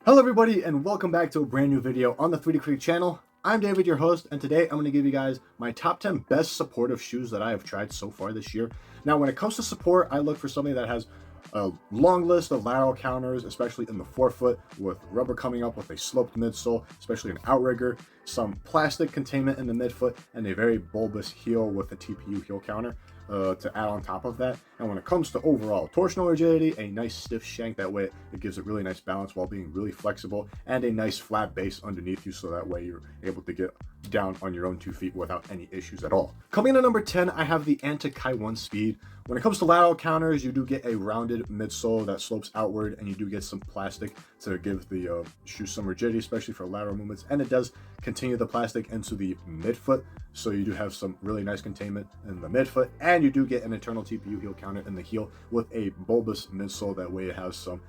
Hello everybody and welcome back to a brand new video on the 3D Creek channel. I'm David, your host, and today I'm going to give you guys my top 10 best supportive shoes that I have tried so far this year. Now when it comes to support, I look for something that has a long list of lateral counters, especially in the forefoot, with rubber coming up with a sloped midsole, especially an outrigger, some plastic containment in the midfoot, and a very bulbous heel with a TPU heel counter to add on top of that. And when it comes to overall torsional rigidity, a nice stiff shank, that way it gives it really nice balance while being really flexible, and a nice flat base underneath you, so that way you're able to get down on your own 2 feet without any issues at all. Coming in at number 10, I have the Antikai 1 Speed. When it comes to lateral counters, you do get a rounded midsole that slopes outward, and you do get some plastic to give the shoe some rigidity, especially for lateral movements, and it does continue the plastic into the midfoot, so you do have some really nice containment in the midfoot, and you do get an internal TPU heel counter in the heel with a bulbous midsole, that way it has some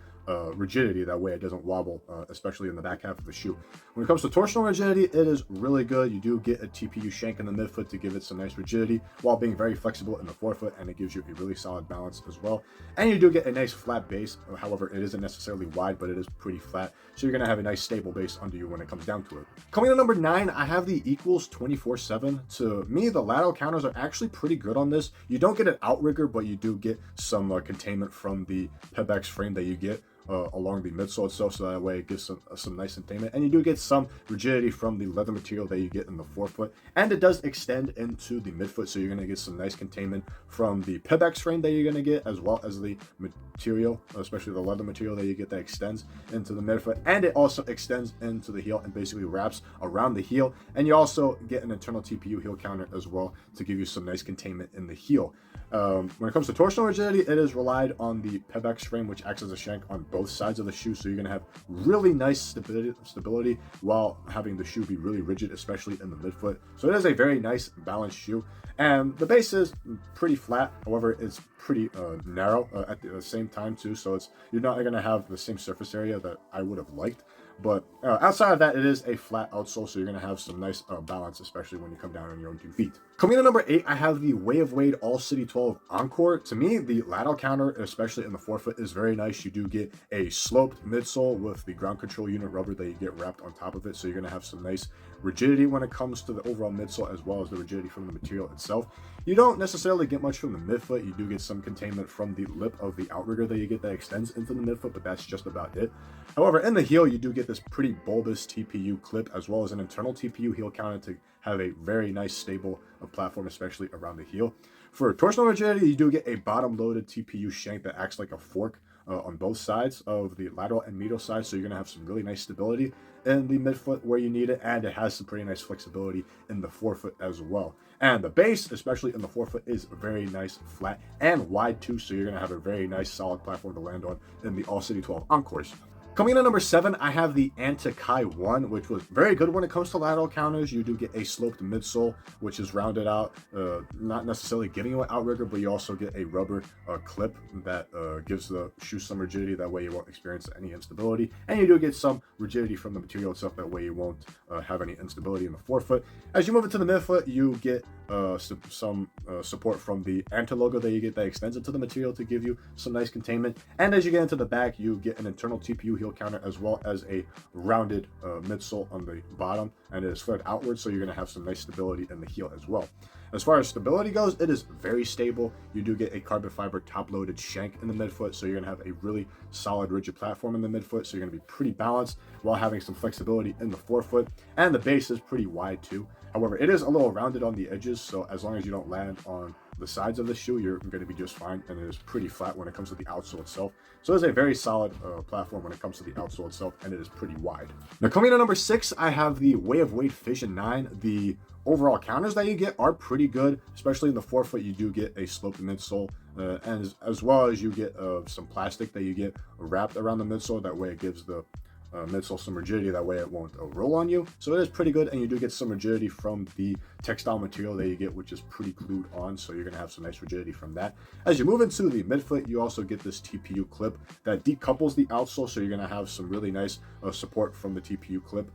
rigidity, that way it doesn't wobble, especially in the back half of the shoe. When it comes to torsional rigidity, it is really good. You do get a TPU shank in the midfoot to give it some nice rigidity while being very flexible in the forefoot, and it gives you a really solid balance as well. And you do get a nice flat base. However, it isn't necessarily wide, but it is pretty flat, so you're going to have a nice stable base under you when it comes down to it. Coming in at number 9, I have the eqlz 24/7. To me, the lateral counters are actually pretty good on this. You don't get an outrigger, but you do get some containment from the Pebex frame that you get along the midsole itself, so that way it gives some nice containment, and you do get some rigidity from the leather material that you get in the forefoot, and it does extend into the midfoot, so you're going to get some nice containment from the Pebex frame that you're going to get, as well as the material, especially the leather material that you get that extends into the midfoot, and it also extends into the heel and basically wraps around the heel, and you also get an internal TPU heel counter as well to give you some nice containment in the heel. When it comes to torsional rigidity, it is relied on the Pebex frame, which acts as a shank on both sides of the shoe, so you're going to have really nice stability while having the shoe be really rigid, especially in the midfoot. So it is a very nice balanced shoe, and the base is pretty flat. However, it's pretty narrow at the same time too, so you're not going to have the same surface area that I would have liked. But outside of that, it is a flat outsole, so you're going to have some nice balance, especially when you come down on your own 2 feet. Coming in at number 8, I have the Way of Wade All City 12 Encore. To me, the lateral counter, especially in the forefoot, is very nice. You do get a sloped midsole with the ground control unit rubber that you get wrapped on top of it, so you're going to have some nice rigidity when it comes to the overall midsole, as well as the rigidity from the material itself. You don't necessarily get much from the midfoot. You do get some containment from the lip of the outrigger that you get that extends into the midfoot, but that's just about it. However, in the heel, you do get this pretty bulbous TPU clip, as well as an internal TPU heel counter to have a very nice stable platform, especially around the heel. For torsional rigidity, you do get a bottom-loaded TPU shank that acts like a fork on both sides of the lateral and medial side, so you're going to have some really nice stability in the midfoot where you need it, and it has some pretty nice flexibility in the forefoot as well. And the base, especially in the forefoot, is very nice, flat, and wide too, so you're going to have a very nice solid platform to land on in the All City 12 Encores. Coming in at number 7, I have the Antikai 1, which was very good when it comes to lateral counters. You do get a sloped midsole, which is rounded out, not necessarily giving you an outrigger, but you also get a rubber clip that gives the shoe some rigidity. That way you won't experience any instability, and you do get some rigidity from the material itself. That way you won't have any instability in the forefoot. As you move into the midfoot, you get some support from the anta logo that you get that extends into the material to give you some nice containment. And as you get into the back, you get an internal TPU heel counter, as well as a rounded midsole on the bottom, and it is flared outward, so you're going to have some nice stability in the heel as well. As far as stability goes, it is very stable. You do get a carbon fiber top-loaded shank in the midfoot, so you're going to have a really solid rigid platform in the midfoot, so you're going to be pretty balanced while having some flexibility in the forefoot, and the base is pretty wide too. However, it is a little rounded on the edges, so as long as you don't land on the sides of the shoe, you're going to be just fine, and it is pretty flat when it comes to the outsole itself. So it's a very solid platform when it comes to the outsole itself, and it is pretty wide. Now coming in at number 6, I have the Way of Wade Fission 9. The overall counters that you get are pretty good, especially in the forefoot. You do get a sloped midsole, and as well as you get some plastic that you get wrapped around the midsole. That way it gives the midsole some rigidity, that way it won't roll on you. So it is pretty good, and you do get some rigidity from the textile material that you get, which is pretty glued on, so you're going to have some nice rigidity from that. As you move into the midfoot, you also get this TPU clip that decouples the outsole, so you're going to have some really nice support from the TPU clip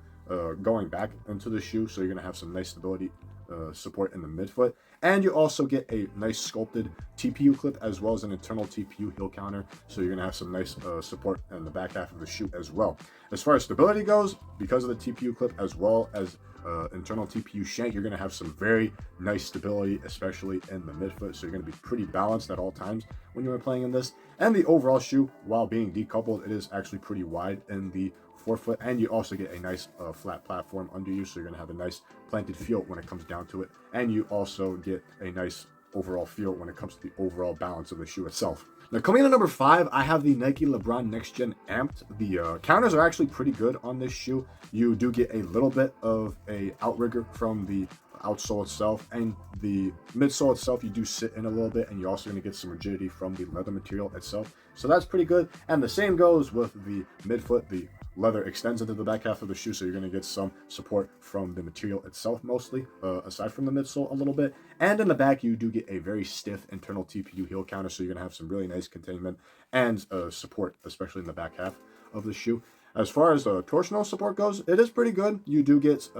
going back into the shoe, so you're going to have some nice stability support in the midfoot. And you also get a nice sculpted TPU clip as well as an internal TPU heel counter. So you're gonna have some nice support in the back half of the shoe as well. As far as stability goes, because of the TPU clip as well as internal TPU shank, you're going to have some very nice stability, especially in the midfoot. So you're going to be pretty balanced at all times when you're playing in this. And the overall shoe, while being decoupled, it is actually pretty wide in the forefoot, and you also get a nice flat platform under you, so you're going to have a nice planted feel when it comes down to it. And you also get a nice overall feel when it comes to the overall balance of the shoe itself. Now, coming in at number 5, I have the Nike LeBron NextGen Amped. The counters are actually pretty good on this shoe. You do get a little bit of a outrigger from the outsole itself, and the midsole itself you do sit in a little bit, and you're also going to get some rigidity from the leather material itself, so that's pretty good. And the same goes with the midfoot. The leather extends into the back half of the shoe, so you're going to get some support from the material itself mostly, aside from the midsole a little bit. And in the back you do get a very stiff internal TPU heel counter, so you're going to have some really nice containment and support, especially in the back half of the shoe. As far as torsional support goes, it is pretty good. You do get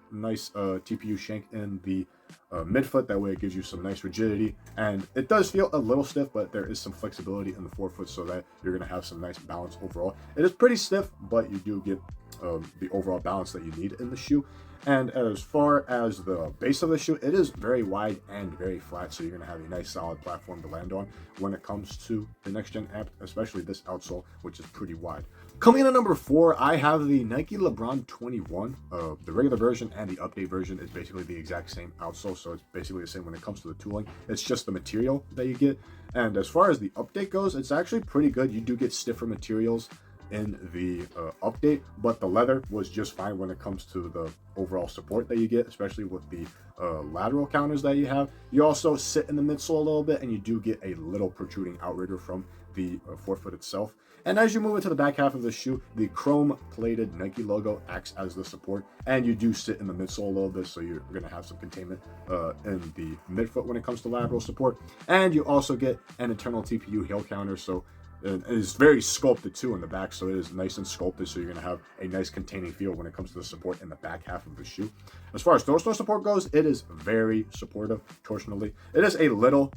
nice TPU shank in the midfoot. That way it gives you some nice rigidity, and it does feel a little stiff, but there is some flexibility in the forefoot, so that you're going to have some nice balance overall. It is pretty stiff, but you do get the overall balance that you need in the shoe. And as far as the base of the shoe, it is very wide and very flat, so you're going to have a nice solid platform to land on when it comes to the NextGen app, especially this outsole, which is pretty wide. Coming in at number 4, I have the Nike LeBron 21. The regular version and the update version is basically the exact same outsole, so it's basically the same when it comes to the tooling. It's just the material that you get. And as far as the update goes, it's actually pretty good. You do get stiffer materials in the update, but the leather was just fine when it comes to the overall support that you get, especially with the lateral counters that you have. You also sit in the midsole a little bit, and you do get a little protruding outrigger from the forefoot itself. And as you move into the back half of the shoe, the chrome plated Nike logo acts as the support, and you do sit in the midsole a little bit, so you're going to have some containment in the midfoot when it comes to lateral support. And you also get an internal TPU heel counter, so it is very sculpted too in the back, so it is nice and sculpted, so you're going to have a nice containing feel when it comes to the support in the back half of the shoe. As far as torsional support goes, it is very supportive torsionally. It is a little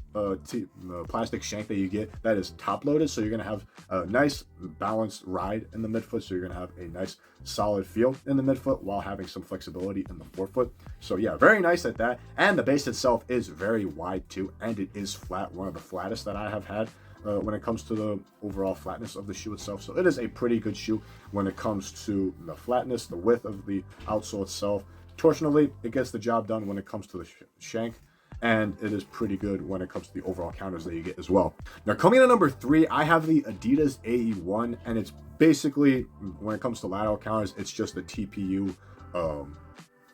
plastic shank that you get that is top loaded, so you're going to have a nice balanced ride in the midfoot, so you're going to have a nice solid feel in the midfoot while having some flexibility in the forefoot. So yeah, very nice at that. And the base itself is very wide too, and it is flat, one of the flattest that I have had when it comes to the overall flatness of the shoe itself. So it is a pretty good shoe when it comes to the flatness, the width of the outsole itself. Torsionally, it gets the job done when it comes to the shank, and it is pretty good when it comes to the overall counters that you get as well. Now, coming in at number 3, I have the Adidas A1, and it's basically, when it comes to lateral counters, it's just the TPU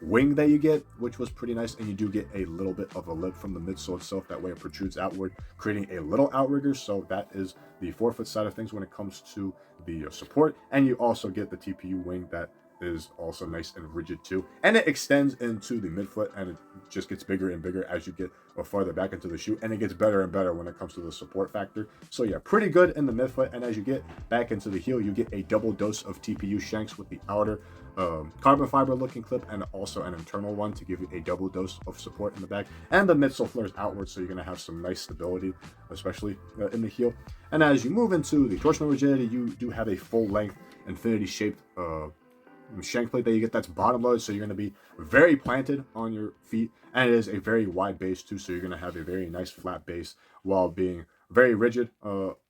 wing that you get, which was pretty nice. And you do get a little bit of a lip from the midsole itself, that way it protrudes outward, creating a little outrigger. So that is the forefoot side of things when it comes to the support. And you also get the TPU wing that is also nice and rigid too, and it extends into the midfoot, and it just gets bigger and bigger as you get farther back into the shoe, and it gets better and better when it comes to the support factor. So yeah, pretty good in the midfoot, and as you get back into the heel, you get a double dose of TPU shanks with the outer carbon fiber looking clip, and also an internal one to give you a double dose of support in the back. And the midsole flares outward, so you're going to have some nice stability, especially in the heel. And as you move into the torsional rigidity, you do have a full length infinity shaped shank plate that you get that's bottom loaded, so you're going to be very planted on your feet, and it is a very wide base too, so you're going to have a very nice flat base while being very rigid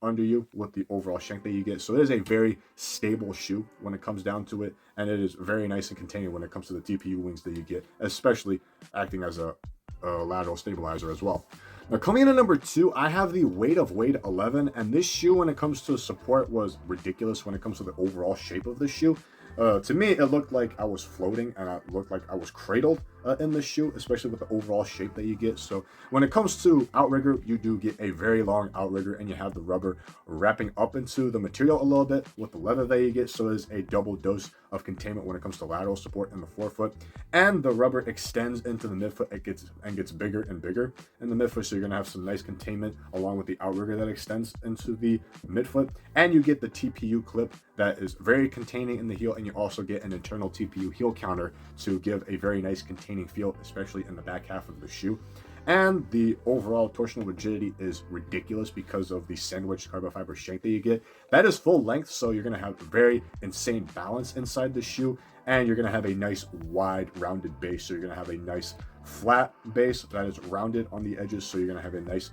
under you with the overall shank that you get. So it is a very stable shoe when it comes down to it, and it is very nice and contained when it comes to the TPU wings that you get, especially acting as a lateral stabilizer as well. Now, coming in at number 2, I have the Weight of Wade 11, and this shoe, when it comes to support, was ridiculous when it comes to the overall shape of the shoe. To me, it looked like I was floating, and it looked like I was cradled in the shoe, especially with the overall shape that you get. So when it comes to outrigger, you do get a very long outrigger, and you have the rubber wrapping up into the material a little bit with the leather that you get. So it is a double dose of containment when it comes to lateral support in the forefoot, and the rubber extends into the midfoot. It gets bigger and bigger in the midfoot, so you're gonna have some nice containment along with the outrigger that extends into the midfoot. And you get the TPU clip that is very containing in the heel, and you also get an internal TPU heel counter to give a very nice containing feel, especially in the back half of the shoe. And the overall torsional rigidity is ridiculous because of the sandwich carbon fiber shank that you get. That is full length, so you're going to have very insane balance inside the shoe, and you're going to have a nice wide rounded base. So you're going to have a nice flat base that is rounded on the edges, so you're going to have a nice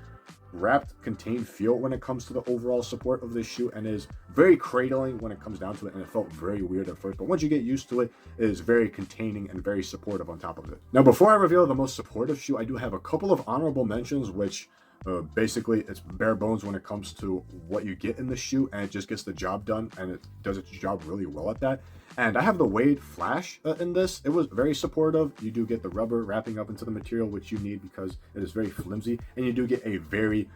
wrapped, contained feel when it comes to the overall support of this shoe, and is very cradling when it comes down to it, and it felt very weird at first, but once you get used to it, it is very containing and very supportive on top of it. Now, before I reveal the most supportive shoe, I do have a couple of honorable mentions, which basically it's bare bones when it comes to what you get in the shoe, and it just gets the job done, and it does its job really well at that. And I have the Wade Flash in this. It was very supportive. You do get the rubber wrapping up into the material, which you need because it is very flimsy, and you do get a very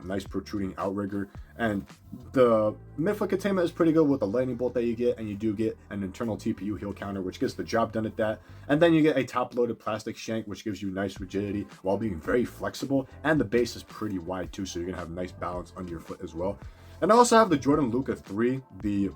nice protruding outrigger. And the midfoot containment is pretty good with the lightning bolt that you get, and you do get an internal TPU heel counter, which gets the job done at that. And then you get a top-loaded plastic shank, which gives you nice rigidity while being very flexible, and the base is pretty wide too, so you're gonna have nice balance under your foot as well. And I also have the Jordan Luca 3. The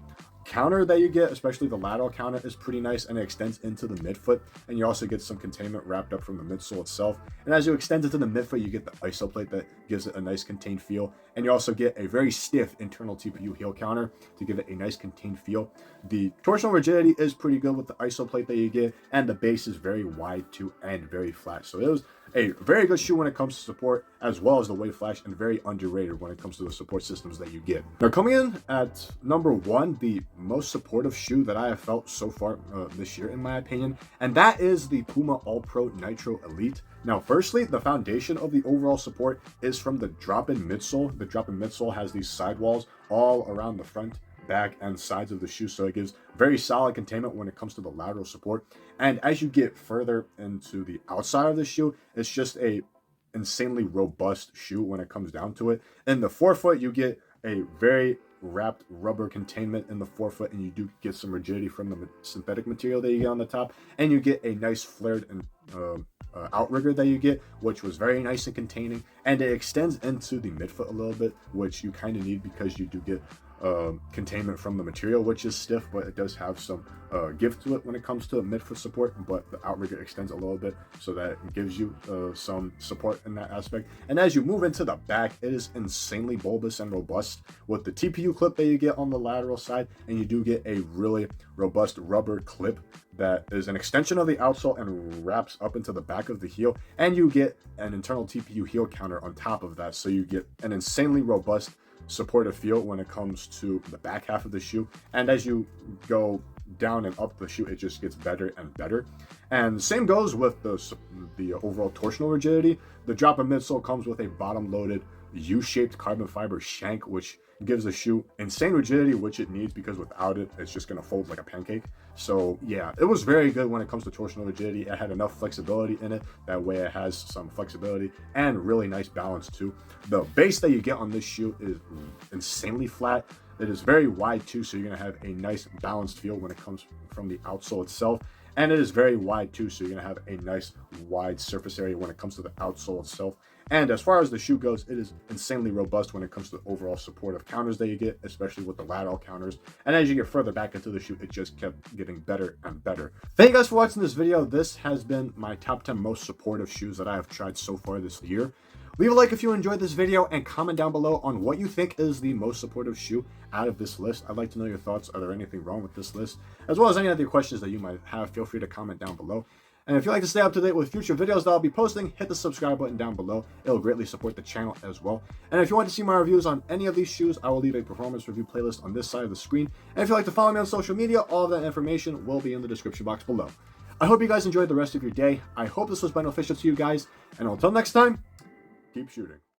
counter that you get, especially the lateral counter, is pretty nice, and it extends into the midfoot, and you also get some containment wrapped up from the midsole itself. And as you extend into the midfoot, you get the iso plate that gives it a nice contained feel, and you also get a very stiff internal TPU heel counter to give it a nice contained feel. The torsional rigidity is pretty good with the iso plate that you get, and the base is very wide too and very flat. So it was a very good shoe when it comes to support, as well as the Wade Flash, and very underrated when it comes to the support systems that you get. Now, coming in at number 1, the most supportive shoe that I have felt so far this year, in my opinion, and that is the Puma All Pro Nitro Elite. Now, firstly, the foundation of the overall support is from the drop-in midsole. The drop-in midsole has these sidewalls all around the front, back, and sides of the shoe, so it gives very solid containment when it comes to the lateral support. And as you get further into the outside of the shoe, it's just a insanely robust shoe when it comes down to it. In the forefoot, you get a very wrapped rubber containment in the forefoot, and you do get some rigidity from the synthetic material that you get on the top, and you get a nice flared and outrigger that you get, which was very nice and containing, and it extends into the midfoot a little bit, which you kind of need because you do get containment from the material, which is stiff, but it does have some give to it when it comes to midfoot support. But the outrigger extends a little bit, so that it gives you some support in that aspect. And as you move into the back, it is insanely bulbous and robust with the TPU clip that you get on the lateral side, and you do get a really robust rubber clip that is an extension of the outsole and wraps up into the back of the heel, and you get an internal TPU heel counter on top of that, so you get an insanely robust supportive feel when it comes to the back half of the shoe. And as you go down and up the shoe, it just gets better and better. And same goes with the overall torsional rigidity. The drop-in midsole comes with a bottom-loaded U-shaped carbon fiber shank, which gives the shoe insane rigidity, which it needs, because without it, it's just going to fold like a pancake. So yeah, it was very good when it comes to torsional rigidity. It had enough flexibility in it, that way it has some flexibility and really nice balance too. The base that you get on this shoe is insanely flat. It is very wide too, so you're going to have a nice balanced feel when it comes from the outsole itself. And it is very wide too, so you're going to have a nice wide surface area when it comes to the outsole itself. And as far as the shoe goes, it is insanely robust when it comes to the overall supportive counters that you get, especially with the lateral counters. And as you get further back into the shoe, it just kept getting better and better. Thank you guys for watching this video. This has been my top 10 most supportive shoes that I have tried so far this year. Leave a like if you enjoyed this video, and comment down below on what you think is the most supportive shoe out of this list. I'd like to know your thoughts. Are there anything wrong with this list? As well as any other questions that you might have, feel free to comment down below. And if you'd like to stay up to date with future videos that I'll be posting, hit the subscribe button down below. It'll greatly support the channel as well. And if you want to see my reviews on any of these shoes, I will leave a performance review playlist on this side of the screen. And if you'd like to follow me on social media, all of that information will be in the description box below. I hope you guys enjoyed the rest of your day. I hope this was beneficial to you guys. And until next time, keep shooting.